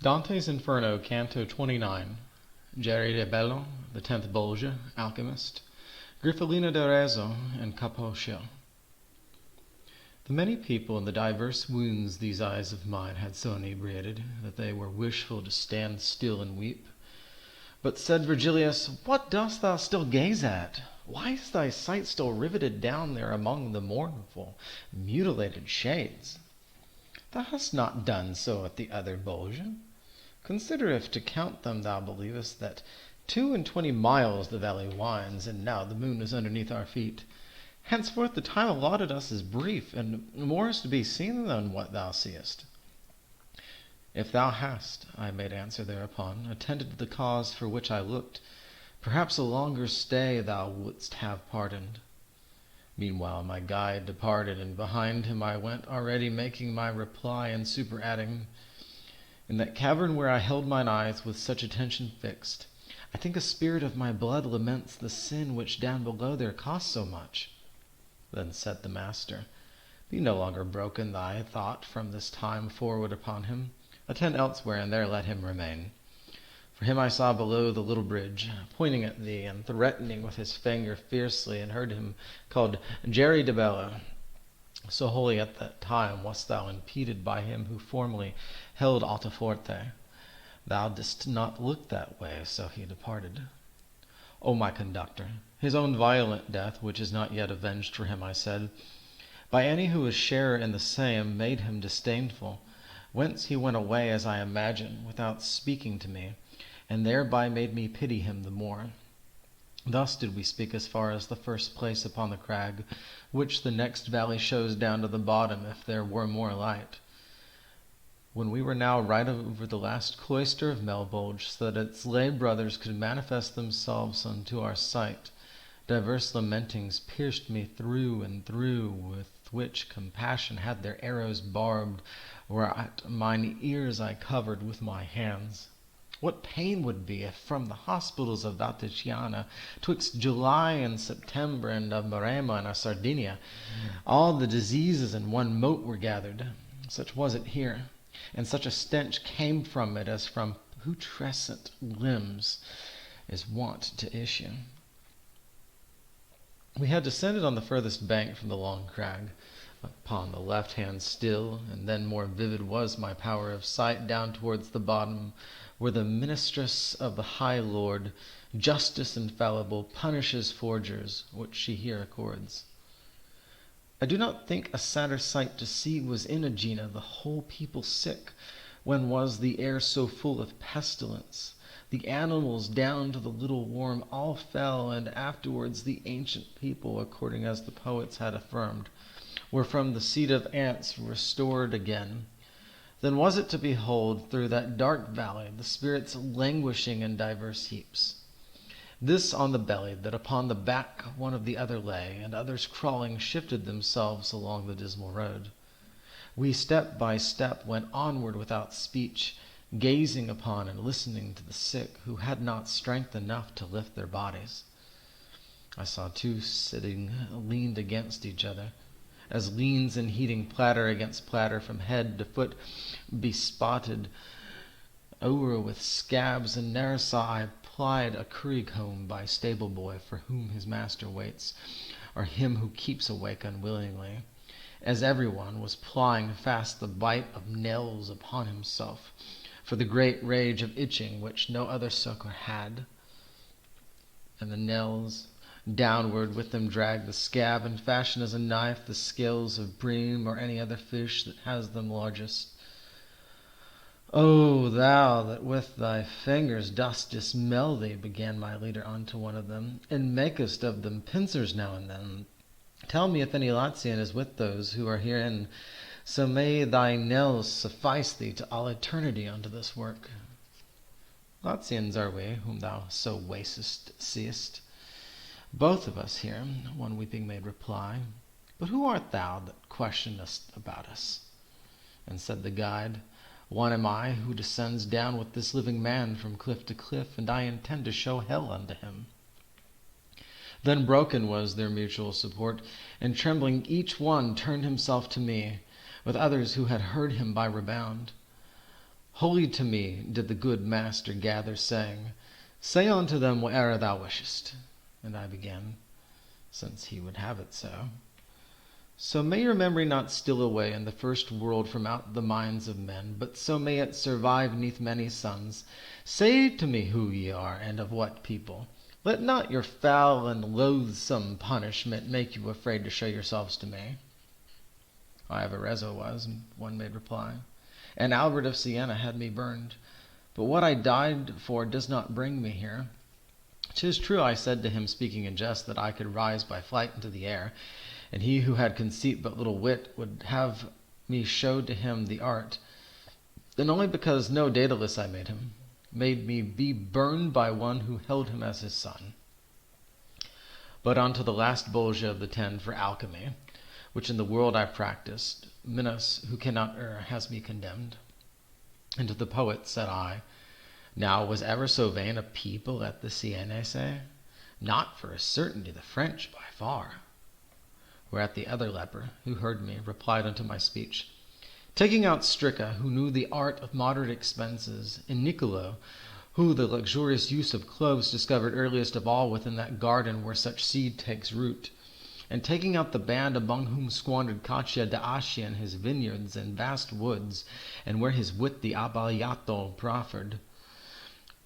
Dante's Inferno, Canto 29. Geri de Bello, the 10th Bolgia, alchemist. Griffolino d'Arezzo, and Capocchio. The many people and the diverse wounds these eyes of mine had so inebriated, that they were wishful to stand still and weep. But said Virgilius, "What dost thou still gaze at? Why is thy sight still riveted down there among the mournful, mutilated shades? Thou hast not done so at the other Bolgia. Consider if to count them thou believest that 22 miles the valley winds, and now the moon is underneath our feet. Henceforth the time allotted us is brief, and more is to be seen than what thou seest." "If thou hast," I made answer thereupon, "attended to the cause for which I looked, perhaps a longer stay thou wouldst have pardoned." Meanwhile my guide departed, and behind him I went, already making my reply, and superadding, "In that cavern where I held mine eyes with such attention fixed, I think a spirit of my blood laments the sin which down below there cost so much." Then said the master, "Be no longer broken thy thought from this time forward upon him. Attend elsewhere, and there let him remain. For him I saw below the little bridge, pointing at thee, and threatening with his finger fiercely, and heard him called Geri de Bello. So wholly at that time wast thou impeded by him who formerly held Altaforte. Thou didst not look that way, so he departed. O my conductor, his own violent death, which is not yet avenged for him, I said, by any who was sharer in the same, made him disdainful, whence he went away, as I imagine, without speaking to me, and thereby made me pity him the more. Thus did we speak as far as the first place upon the crag, which the next valley shows down to the bottom, if there were more light. When we were now right over the last cloister of Melbolge, so that its lay brothers could manifest themselves unto our sight, diverse lamentings pierced me through and through, with which compassion had their arrows barbed, whereat mine ears I covered with my hands. What pain would be if from the hospitals of Valticiana, twixt July and September, and of Maremma and of Sardinia, all the diseases in one mote were gathered. Such was it here, and such a stench came from it as from putrescent limbs is wont to issue. We had descended on the furthest bank from the long crag, upon the left hand still, and then more vivid was my power of sight down towards the bottom, where the ministress of the high Lord, justice infallible, punishes forgers, which she here accords. I do not think a sadder sight to see was in Aegina, the whole people sick, when was the air so full of pestilence. The animals, down to the little worm, all fell, and afterwards the ancient people, according as the poets had affirmed, were from the seed of ants restored again. Then was it to behold through that dark valley the spirits languishing in divers heaps, this on the belly, that upon the back one of the other lay, and others crawling shifted themselves along the dismal road. We step by step went onward without speech, gazing upon and listening to the sick, who had not strength enough to lift their bodies. I saw two sitting leaned against each other, as leans in heating platter against platter, from head to foot bespotted over with scabs, and ne'er saw I plied a currycomb by stable boy for whom his master waits, or him who keeps awake unwillingly, as every one was plying fast the bite of nails upon himself, for the great rage of itching which no other succour had. And the nails downward with them drag the scab, and fashion as a knife the scales of bream or any other fish that has them largest. O thou that with thy fingers dost dismell thee, began my leader unto one of them, and makest of them pincers now and then, tell me if any Latian is with those who are herein, so may thy nails suffice thee to all eternity unto this work. Latians are we, whom thou so wastest seest. Both of us here, one weeping made reply. But who art thou that questionest about us? And said the guide, One am I, who descends down with this living man from cliff to cliff, and I intend to show hell unto him. Then broken was their mutual support, and trembling each one turned himself to me, with others who had heard him by rebound. Wholly to me did the good master gather, saying, Say unto them whate'er thou wishest. And I began, since he would have it so. So may your memory not steal away in the first world from out the minds of men, but so may it survive neath many suns. Say to me who ye are, and of what people. Let not your foul and loathsome punishment make you afraid to show yourselves to me. I of Arezzo was, and one made reply, and Albert of Siena had me burned. But what I died for does not bring me here. 'Tis true, I said to him, speaking in jest, that I could rise by flight into the air, and he who had conceit but little wit would have me show to him the art. And only because no Daedalus I made me be burned by one who held him as his son. But unto the last Bolgia of the 10 for alchemy, which in the world I practiced, Minos, who cannot err, has me condemned. And to the poet said I, Now was ever so vain a people at the Sienese? Not for a certainty the French by far. Whereat the other leper, who heard me, replied unto my speech, taking out Stricca, who knew the art of moderate expenses, and Nicolo, who the luxurious use of cloves discovered earliest of all within that garden where such seed takes root, and taking out the band among whom squandered Caccia d'Ascia in his vineyards and vast woods, and where his wit the Abbagliato proffered.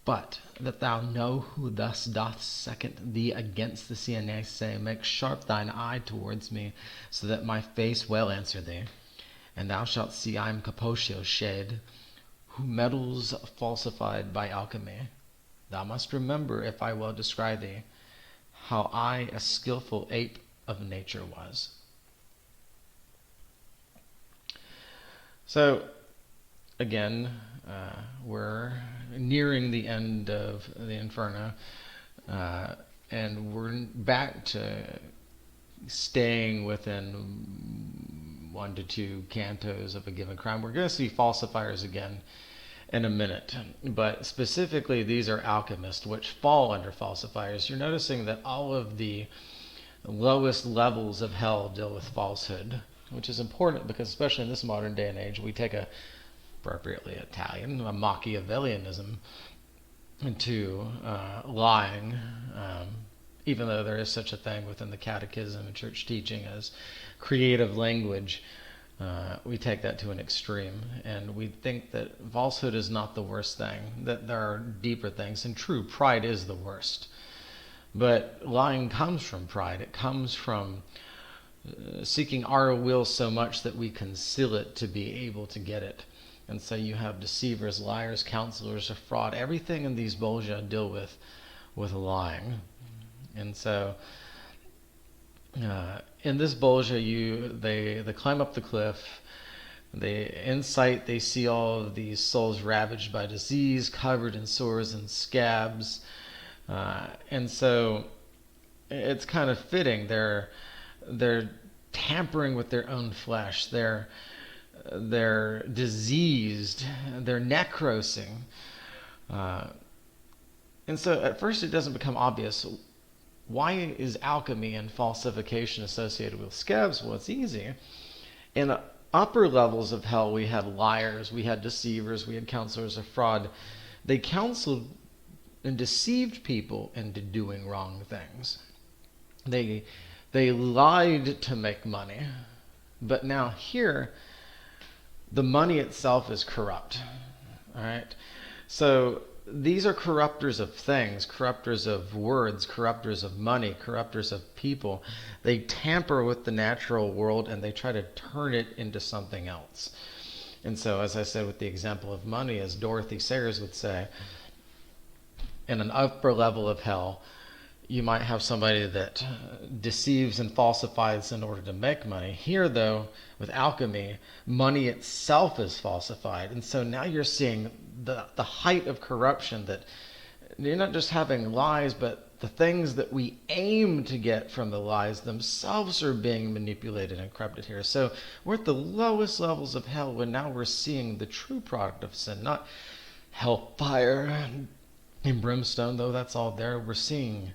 But that thou know who thus doth second thee against the Sienese, make sharp thine eye towards me, so that my face well answer thee. And thou shalt see I am Capocchio's shade, who meddles falsified by alchemy. Thou must remember, if I well descry thee, how I a skilful ape of nature was. So, again, we're nearing the end of the Inferno, and we're back to staying within 1 to 2 cantos of a given crime. We're going to see falsifiers again in a minute, but specifically these are alchemists, which fall under falsifiers. You're noticing that all of the lowest levels of hell deal with falsehood, which is important because especially in this modern day and age, we take a appropriately Italian, a Machiavellianism into lying, even though there is such a thing within the catechism and church teaching as creative language. We take that to an extreme, and we think that falsehood is not the worst thing, that there are deeper things, and true, pride is the worst. But lying comes from pride. It comes from seeking our will so much that we conceal it to be able to get it. And so you have deceivers, liars, counselors of fraud. Everything in these Bolgia deal with lying. And so in this Bolgia, they climb up the cliff. In sight, they see all of these souls ravaged by disease, covered in sores and scabs. And so it's kind of fitting. They're tampering with their own flesh. They're diseased, they're necrosing. And so at first it doesn't become obvious. Why is alchemy and falsification associated with scabs? Well, it's easy. In the upper levels of hell, we had liars, we had deceivers, we had counselors of fraud. They counseled and deceived people into doing wrong things. They lied to make money. But now here, the money itself is corrupt. All right? So these are corrupters of things, corrupters of words, corrupters of money, corrupters of people. They tamper with the natural world and they try to turn it into something else. And so, as I said with the example of money, as Dorothy Sayers would say, in an upper level of hell, you might have somebody that deceives and falsifies in order to make money. Here, though, with alchemy, money itself is falsified. And so now you're seeing the height of corruption, that you're not just having lies, but the things that we aim to get from the lies themselves are being manipulated and corrupted here. So we're at the lowest levels of hell when now we're seeing the true product of sin, not hellfire and brimstone, though that's all there. We're seeing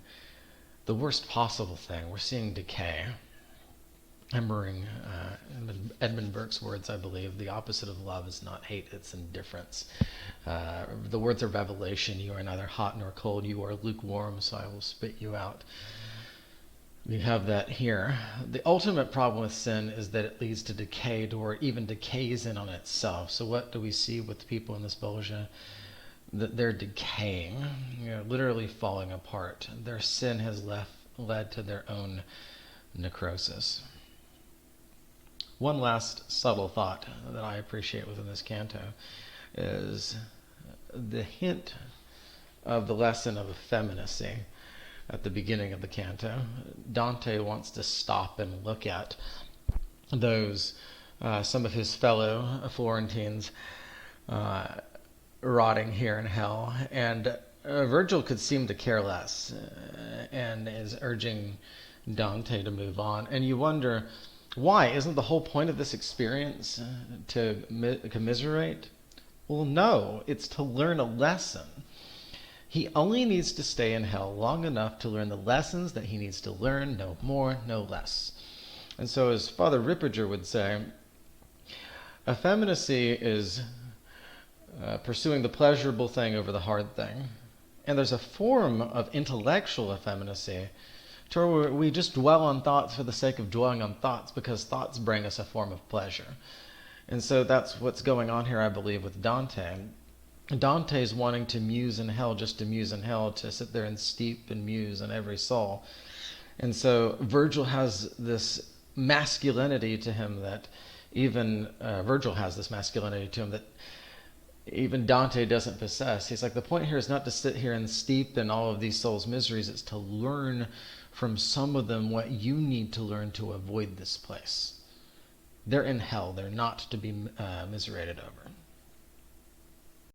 the worst possible thing. We're seeing decay. Remembering Edmund Burke's words, I believe, the opposite of love is not hate, it's indifference. The words of Revelation, you are neither hot nor cold, you are lukewarm, so I will spit you out. We have that here. The ultimate problem with sin is that it leads to decay, or even decays in on itself. So what do we see with the people in this Bolgia? That they're decaying, literally falling apart. Their sin has led to their own necrosis. One last subtle thought that I appreciate within this canto is the hint of the lesson of effeminacy at the beginning of the canto. Dante wants to stop and look at those, some of his fellow Florentines rotting here in hell, and Virgil could seem to care less and is urging Dante to move on. And you wonder, why? Isn't the whole point of this experience to commiserate? Well, no, it's to learn a lesson. He only needs to stay in hell long enough to learn the lessons that he needs to learn, no more, no less. And so, as Father Ripperger would say, effeminacy is pursuing the pleasurable thing over the hard thing. And there's a form of intellectual effeminacy to where we just dwell on thoughts for the sake of dwelling on thoughts because thoughts bring us a form of pleasure. And so that's what's going on here, I believe, with Dante. Dante's wanting to muse in hell just to muse in hell, to sit there and steep and muse in every soul. And so Virgil has this masculinity to him that even Virgil has this masculinity to him that even Dante doesn't possess. He's like, the point here is not to sit here and steep in all of these souls' miseries. It's to learn from some of them what you need to learn to avoid this place. They're in hell. They're not to be miserated over.